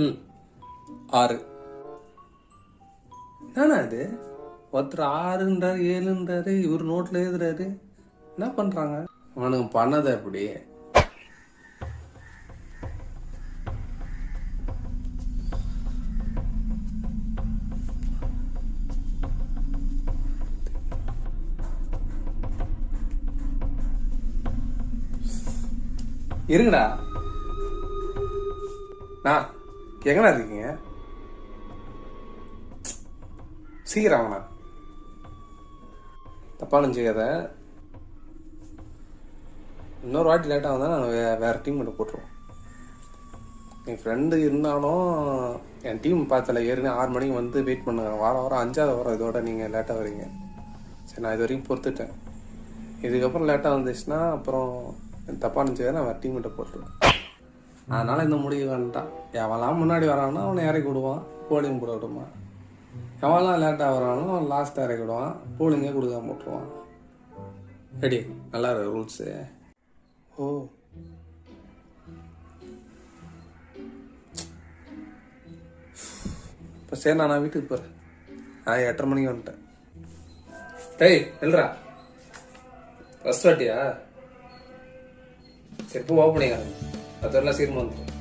ம் 6. என்னண்ணா இது? ஒருத்தர் 6ன்றாரு 7ன்றாரு, இவர் நோட்டில் எழுதுறாரு. என்ன பண்ணுறாங்க அவனுக்கு? பண்ணதை எப்படி? இருங்கடா. நான் எங்கடா இருக்கீங்க? சீக்கிரம் வாங்கண்ணா. தப்பா நினச்சிக்காத. இன்னொரு வாட்டி லேட்டாக வந்தால் நாங்கள் வேறு டீம் மட்டும் போட்டுருவோம். என் ஃப்ரெண்டு இருந்தாலும் என் டீம் பார்த்தல ஏற்கனவே 6 மணிக்கு வந்து வெயிட் பண்ணுங்க. வாரம் 5வது வாரம் இதோட நீங்கள் லேட்டாக வரீங்க. சரி, நான் இது வரைக்கும் பொறுத்துட்டேன். இதுக்கப்புறம் லேட்டாக வந்துச்சுன்னா அப்புறம் தப்பாக நினச்சிக்காத, நான் வேறு டீம் மட்டும் போட்டுருவேன். அதனால் இந்த முடிவு வேண்டாம். எவெல்லாம் முன்னாடி வரானோ அவனை இறக்கி விடுவான், போலிங் போட விடுவான். எவெல்லாம் லேட்டாக வரானோ அவன் லாஸ்ட்டாக இறக்கி விடுவான், போலிங்கே கொடுக்காம விட்டுருவான். ரெடி? நல்லா இருக்கு ரூல்ஸு. ஓ, இப்போ சரி, நான் வீட்டுக்கு போகிறேன். 8:30 மணிக்கு வந்துட்டேன். டேய் இல்லைடா, ஃபஸ்ட் வாட்டியா? சரி, இப்போ ஓப்பனிங் ஆகும். அதெல்லாம் சீர்மா வந்துடும்.